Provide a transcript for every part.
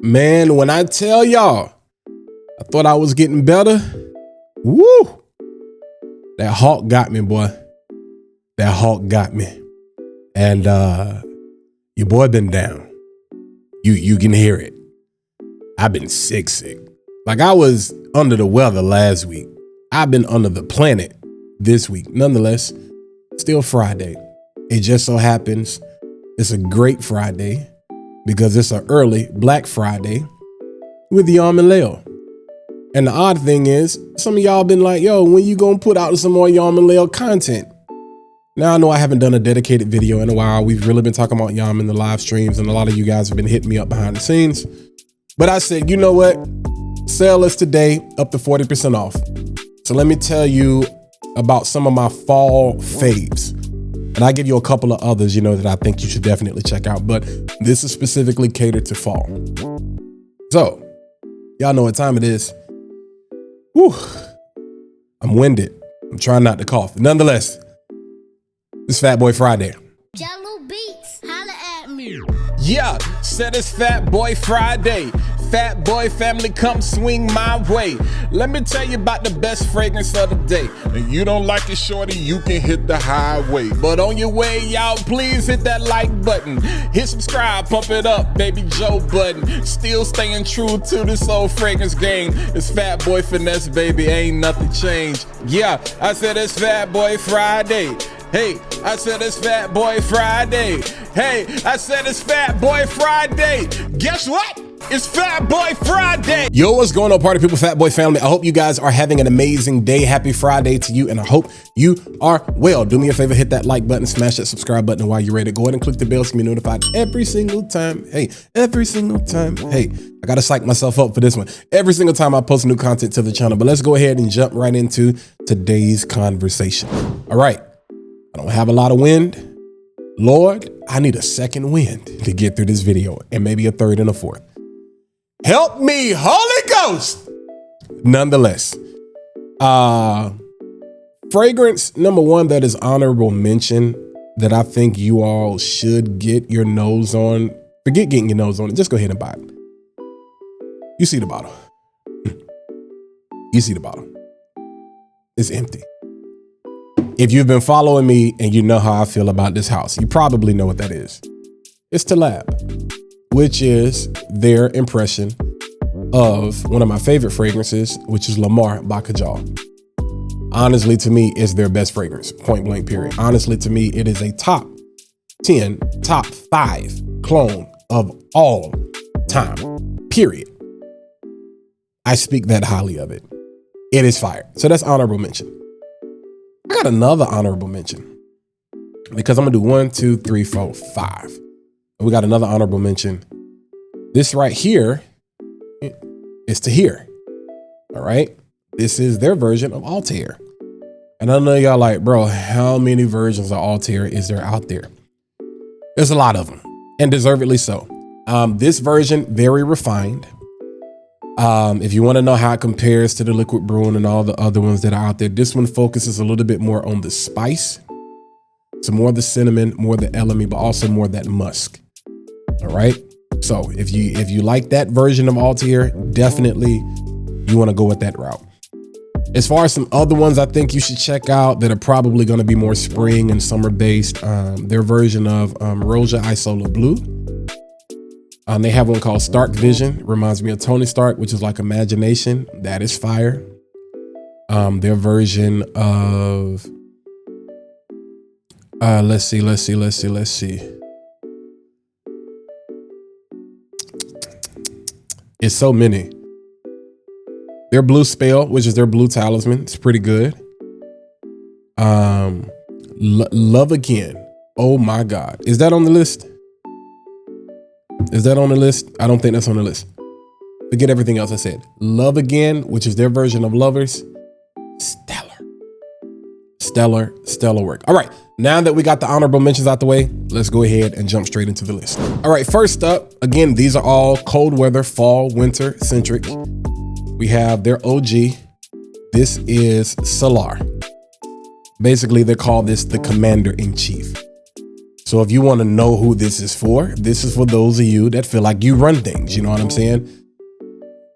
Man, when I tell y'all, I thought I was getting better. Woo! That hawk got me, boy. That hawk got me. And your boy been down. You can hear it. I've been sick. Like I was under the weather last week. I've been under the planet this week. Nonetheless, still Friday. It just so happens it's a great Friday because it's an early Black Friday with Yom Layl. And the odd thing is, some of y'all been like, yo, when you gonna put out some more Yom Layl content? Now I know I haven't done a dedicated video in a while. We've really been talking about Yom in the live streams, and a lot of you guys have been hitting me up behind the scenes. But I said, you know what? Sale is today up to 40% off. So let me tell you about some of my fall faves. And I give you a couple of others, that I think you should definitely check out. But this is specifically catered to fall. So y'all know what time it is. Whew. I'm winded. I'm trying not to cough. Nonetheless, it's Fat Boy Friday. Jello Beats, holla at me. Yeah, said it's Fat Boy Friday. Fat Boy family, come swing my way. Let me tell you about the best fragrance of the day. And you don't like it, shorty, you can hit the highway. But on your way, y'all, please hit that like button. Hit subscribe, pump it up, baby Joe button. Still staying true to this old fragrance game. It's Fat Boy Finesse, baby, ain't nothing changed. Yeah, I said it's Fat Boy Friday. Hey, I said it's Fat Boy Friday. Hey, I said it's Fat Boy Friday. Guess what? It's Fat Boy Friday. Yo, what's going on, party people, Fat Boy family? I hope you guys are having an amazing day. Happy Friday to you, and I hope you are well. Do me a favor, hit that like button, smash that subscribe button, and while you're ready, go ahead and click the bell so you be notified every single time. Hey, every single time. Hey, I gotta psych myself up for this one. Every single time I post new content to the channel. But let's go ahead and jump right into today's conversation. All right, I don't have a lot of wind. Lord, I need a second wind to get through this video, and maybe a third and a fourth. Help me, Holy Ghost. Nonetheless, fragrance number one that is honorable mention that I think you all should get your nose on. Forget getting your nose on it. Just go ahead and buy it. You see the bottle. You see the bottle. It's empty. If you've been following me and you know how I feel about this house, you probably know what that is. It's Talab, which is their impression of one of my favorite fragrances, which is Lamar by Kajal. Honestly, to me, it's their best fragrance, point blank period. Honestly, to me, it is a top 10, top 5 clone of all time, period. I speak that highly of it. It is fire. So that's honorable mention. I got another honorable mention because I'm gonna do 1, 2, 3, 4, 5. We got another honorable mention. This right here is Tahir. All right. This is their version of Altair. And I know y'all like, bro, how many versions of Altair is there out there? There's a lot of them, and deservedly so. This version, very refined. If you want to know how it compares to the Liquid Brune and all the other ones that are out there, this one focuses a little bit more on the spice. So more of the cinnamon, more of the elemi, but also more of that musk. All right. So if you like that version of Altair, definitely you want to go with that route. As far as some other ones I think you should check out that are probably going to be more spring and summer based, their version of Roja Isola Blue. They have one called Stark Vision. Reminds me of Tony Stark, which is like Imagination. That is fire. Their version of let's see. It's so many. Their Blue Spell, which is their blue talisman, it's pretty good. Love Again. Oh my God. Is that on the list? Is that on the list? I don't think that's on the list. Forget everything else I said. Love Again, which is their version of Lovers. Stellar work. All right. Now that we got the honorable mentions out the way, let's go ahead and jump straight into the list. All right. First up, again, these are all cold weather, fall, winter centric. We have their OG. This is Salar. Basically, they call this the Commander in Chief. So if you want to know who this is for those of you that feel like you run things. You know what I'm saying?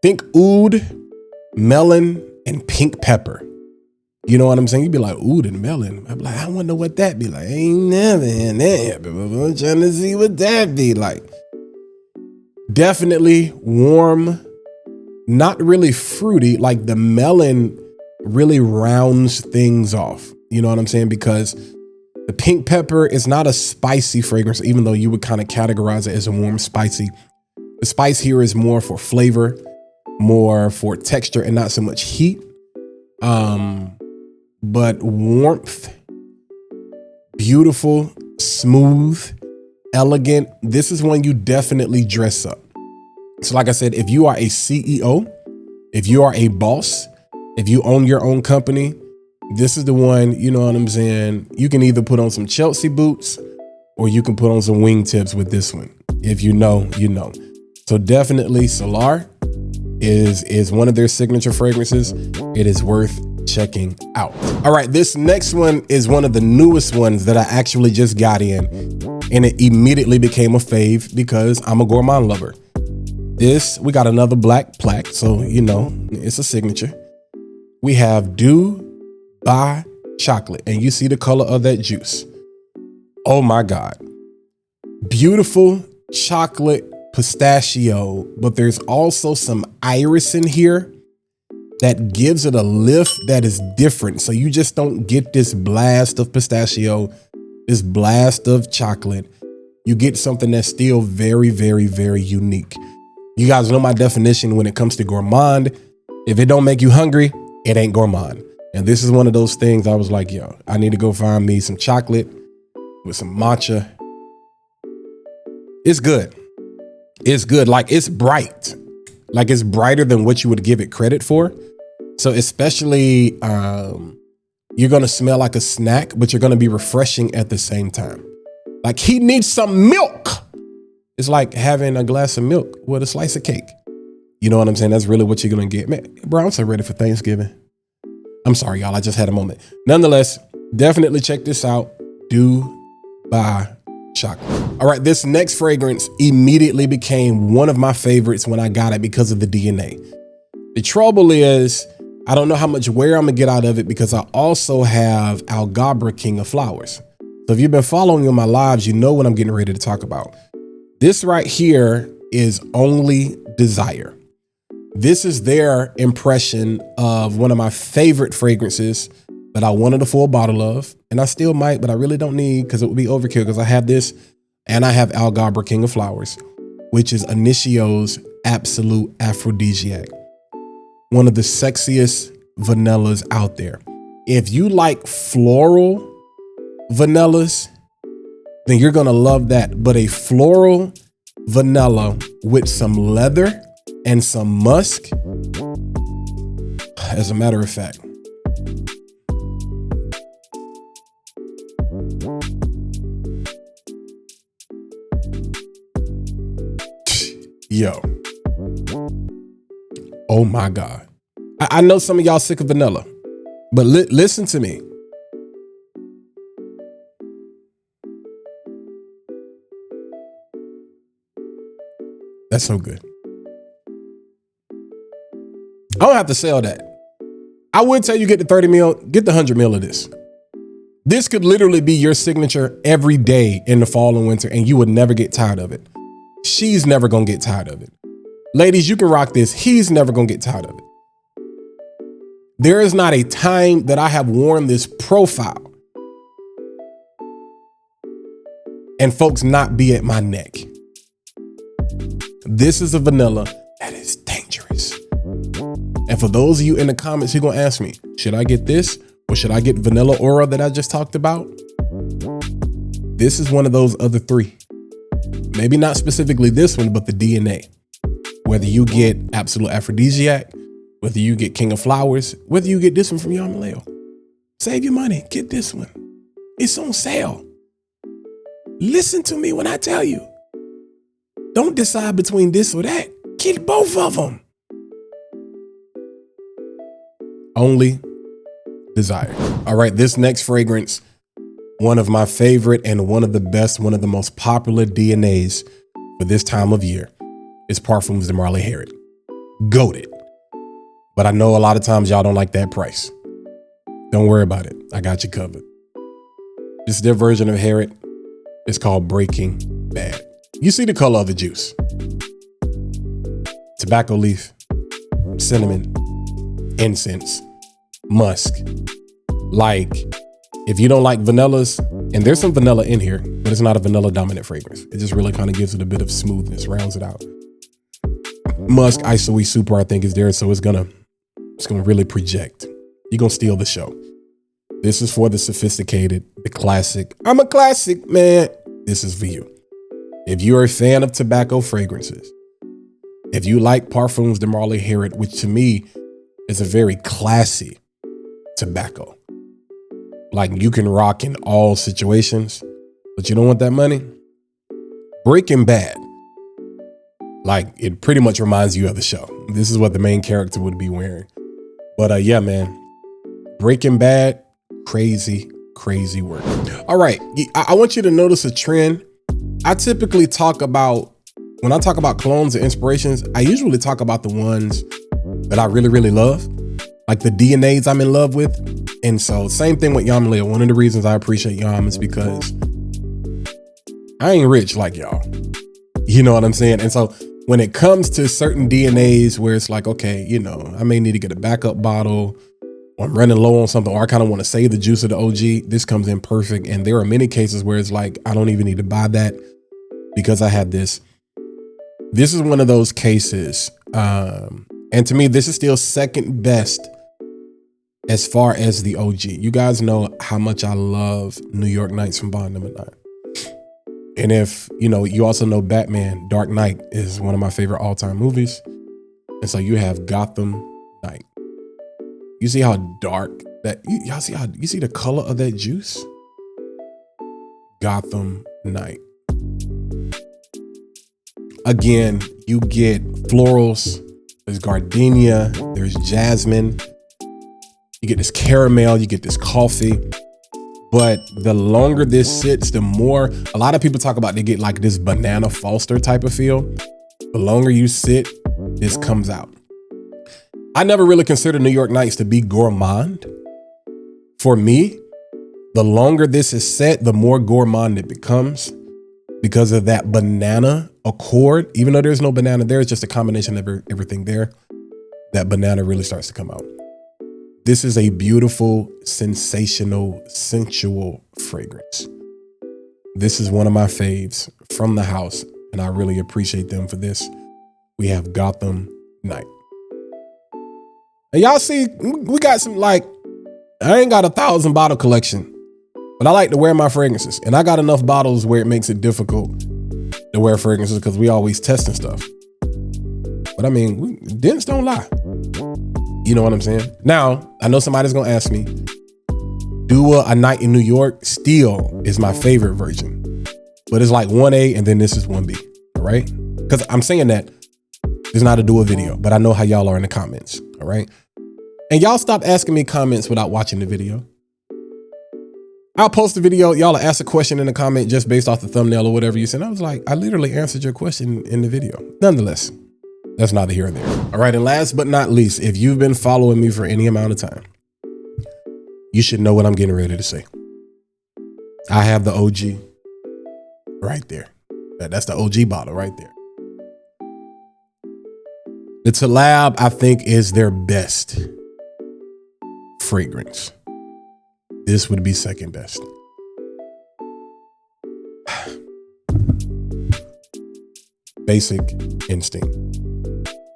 Think oud, melon, and pink pepper. You know what I'm saying? You'd be like, oud and melon. I'm like, I wonder what that be like. I ain't never in that, but I'm trying to see what that be like. Definitely warm, not really fruity. Like the melon really rounds things off. You know what I'm saying? Because the pink pepper is not a spicy fragrance, even though you would kind of categorize it as a warm spicy. The spice here is more for flavor, more for texture, and not so much heat. But warmth, beautiful, smooth, elegant. This is one you definitely dress up. So like I said, if you are a CEO, if you are a boss, if you own your own company, this is the one, you know what I'm saying? You can either put on some Chelsea boots or you can put on some wingtips with this one. If you know, you know. So definitely Salar is one of their signature fragrances. It is worth checking out. All right, this next one is one of the newest ones that I actually just got in, and it immediately became a fave because I'm a gourmand lover. We got another black plaque, so you know, it's a signature. We have Dubai chocolate, and you see the color of that juice. Oh my God. Beautiful chocolate pistachio, but there's also some iris in here that gives it a lift that is different. So you just don't get this blast of pistachio, this blast of chocolate. You get something that's still very, very, very unique. You guys know my definition when it comes to gourmand. If it don't make you hungry, it ain't gourmand. And this is one of those things I was like, yo, I need to go find me some chocolate with some matcha. It's good. It's good. Like it's bright. Like it's brighter than what you would give it credit for. So especially, you're going to smell like a snack, but you're going to be refreshing at the same time. Like he needs some milk. It's like having a glass of milk with a slice of cake. You know what I'm saying? That's really what you're going to get. Man, bro, I'm so ready for Thanksgiving. I'm sorry, y'all. I just had a moment. Nonetheless, definitely check this out. Dubai chocolate. All right. This next fragrance immediately became one of my favorites when I got it because of the DNA. The trouble is, I don't know how much wear I'm gonna get out of it because I also have Algabra King of Flowers. So if you've been following on my lives, you know what I'm getting ready to talk about. This right here is Only Desire. This is their impression of one of my favorite fragrances that I wanted a full bottle of, and I still might, but I really don't need because it would be overkill because I have this and I have Algabra King of Flowers, which is Initio's absolute aphrodisiac. One of the sexiest vanillas out there. If you like floral vanillas, then you're going to love that. But a floral vanilla with some leather and some musk, as a matter of fact. Yo. Oh my God. I know some of y'all sick of vanilla, but listen to me. That's so good. I don't have to sell that. I would tell you get the 30 mil, get the 100 mil of this. This could literally be your signature every day in the fall and winter, and you would never get tired of it. She's never gonna get tired of it. Ladies, you can rock this. He's never gonna get tired of it. There is not a time that I have worn this profile and folks not be at my neck. This is a vanilla that is dangerous. And for those of you in the comments who are gonna ask me, should I get this or should I get Vanilla Aura that I just talked about? This is one of those other three. Maybe not specifically this one, but the DNA. Whether you get Absolute Aphrodisiac, whether you get King of Flowers, whether you get this one from Yom Layl. Save your money, get this one. It's on sale. Listen to me when I tell you. Don't decide between this or that. Get both of them. Only Desire. All right, this next fragrance, one of my favorite and one of the best, one of the most popular DNAs for this time of year is Parfums de Marley Harrod. Goated. But I know a lot of times y'all don't like that price. Don't worry about it. I got you covered. This is their version of Harrod. It's called Breaking Bad. You see the color of the juice. Tobacco leaf, cinnamon, incense, musk. Like, if you don't like vanillas, and there's some vanilla in here, but it's not a vanilla dominant fragrance. It just really kind of gives it a bit of smoothness, rounds it out. Musk, isoe super, I think is there, so it's gonna really project. You're gonna steal the show. This is for the sophisticated, the classic. I'm a classic, man. This is for you. If you're a fan of tobacco fragrances, if you like Parfums de Marley Harrod, which to me is a very classy tobacco, like you can rock in all situations, but you don't want that money? Breaking Bad, like it pretty much reminds you of the show. This is what the main character would be wearing. But yeah, man, Breaking Bad, crazy, crazy work. All right, I want you to notice a trend. I typically talk about, when I talk about clones and inspirations, I usually talk about the ones that I really, really love, like the DNAs I'm in love with. And so same thing with Yom Layl. One of the reasons I appreciate Yom is because I ain't rich like y'all. You know what I'm saying? And so when it comes to certain DNAs where it's like, okay, you know, I may need to get a backup bottle, or I'm running low on something, or I kind of want to save the juice of the OG, this comes in perfect. And there are many cases where it's like, I don't even need to buy that because I have this. This is one of those cases. And to me, this is still second best as far as the OG. You guys know how much I love New York Nights from Bond No. 9. And if, you know, you also know Batman, Dark Knight is one of my favorite all-time movies. And so you have Gotham Night. You see how dark that, y'all see how, you see the color of that juice? Gotham Night. Again, you get florals, there's gardenia, there's jasmine, you get this caramel, you get this coffee. But the longer this sits, the more, a lot of people talk about they get like this banana Foster type of feel. The longer you sit, this comes out. I never really considered New York Nights to be gourmand. For me, the longer this is set, the more gourmand it becomes because of that banana accord. Even though there's no banana there, it's just a combination of everything there. That banana really starts to come out. This is a beautiful, sensational, sensual fragrance. This is one of my faves from the house, and I really appreciate them for this. We have Gotham Night. And y'all see, we got some, like, I ain't got a 1,000 bottle collection, but I like to wear my fragrances. And I got enough bottles where it makes it difficult to wear fragrances because we always testing stuff. But I mean, dents don't lie. You know what I'm saying? Now, I know somebody's gonna ask me, do a night in New York still is my favorite version, but it's like 1A and then this is 1B, all right? Because I'm saying that there's not a dual video, but I know how y'all are in the comments, all right? And y'all stop asking me comments without watching the video. I'll post the video, y'all ask a question in the comment just based off the thumbnail or whatever you said. I was like, I literally answered your question in the video. Nonetheless, that's neither here nor there. All right, and last but not least, if you've been following me for any amount of time, you should know what I'm getting ready to say. I have the OG right there. That's the OG bottle right there. The Talab, I think, is their best fragrance. This would be second best. Basic Instinct.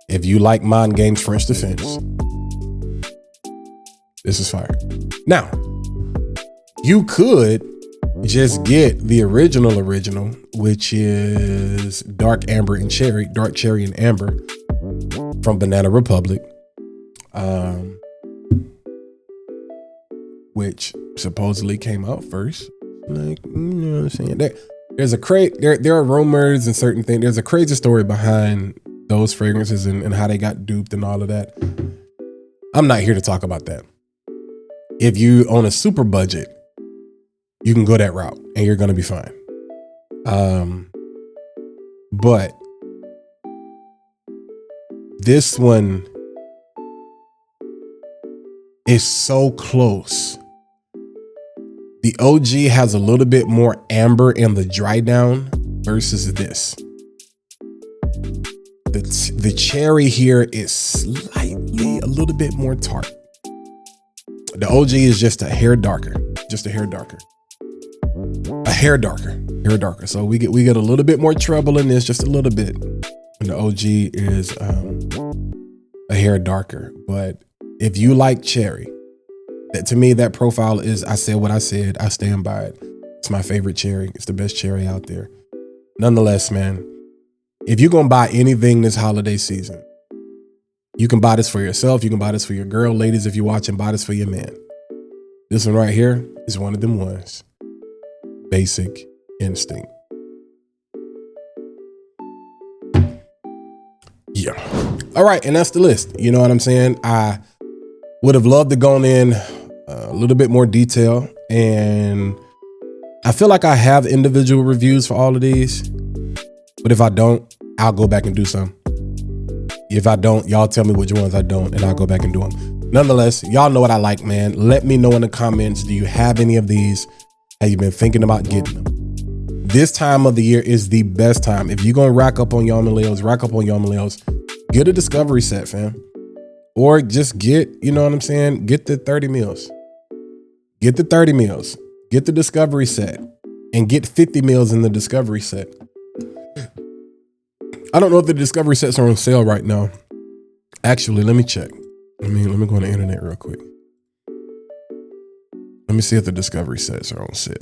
If you like Mind Games French Defense, this is fire. Now, you could just get the original, which is dark cherry and amber from Banana Republic, which supposedly came out first. Like, you know what I'm saying? There are rumors and certain things. There's a crazy story behind those fragrances and how they got duped and all of that. I'm not here to talk about that. If you on a super budget, you can go that route and you're going to be fine. But this one is so close. The OG has a little bit more amber in the dry down versus this. The cherry here is slightly a little bit more tart. The OG is just a hair darker, hair darker. So we get a little bit more treble in this, just a little bit. And the OG is a hair darker. But if you like cherry, that to me, that profile is, I said what I said, I stand by it. It's my favorite cherry. It's the best cherry out there. Nonetheless, man, if you're gonna buy anything this holiday season, you can buy this for yourself. You can buy this for your girl. Ladies, if you're watching, buy this for your man. This one right here is one of them ones. Basic Instinct. Yeah. All right, and that's the list. You know what I'm saying? I would have loved to go in a little bit more detail, and I feel like I have individual reviews for all of these, but if I don't, I'll go back and do some. If I don't, y'all tell me which ones I don't, and I'll go back and do them. Nonetheless, y'all know what I like, man. Let me know in the comments, do you have any of these? Have you been thinking about getting them? This time of the year is the best time. If you're going to rack up on Yom Layls, get a discovery set, fam. Or just get, you know what I'm saying? Get the 30 meals. Get the 30 meals. Get the discovery set. And get 50 meals in the discovery set. I don't know if the discovery sets are on sale right now. Actually, let me check. Let me go on the internet real quick. Let me see if the discovery sets are on sale.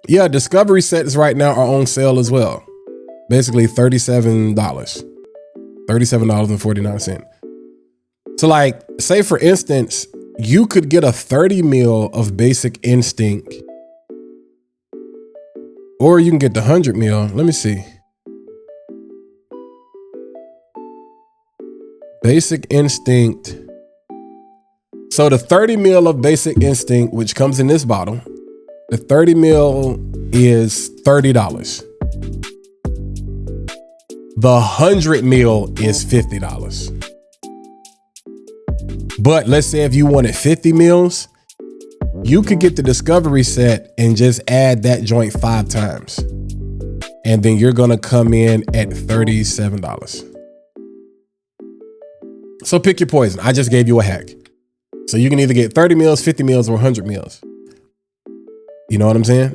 Yeah, discovery sets right now are on sale as well. Basically $37. $37.49. So like, say for instance, you could get a 30 meal of Basic Instinct, or you can get the 100 meal. Let me see. Basic Instinct. So the 30 meal of Basic Instinct, which comes in this bottle, the 30 meal is $30. The 100 meal is $50. But let's say if you wanted 50 meals, you could get the discovery set and just add that joint 5 times. And then you're going to come in at $37. So pick your poison. I just gave you a hack. So you can either get 30 meals, 50 meals, or 100 meals. You know what I'm saying?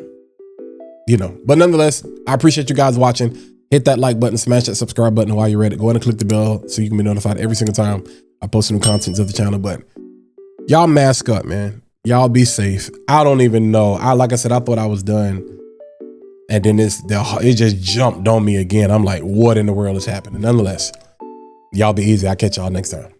You know, but nonetheless, I appreciate you guys watching. Hit that like button, smash that subscribe button while you're at it. Go ahead and click the bell so you can be notified every single time I post new content to the channel. But y'all mask up, man. Y'all be safe. I don't even know. Like I said, I thought I was done. And then it just jumped on me again. I'm like, what in the world is happening? Nonetheless, y'all be easy. I'll catch y'all next time.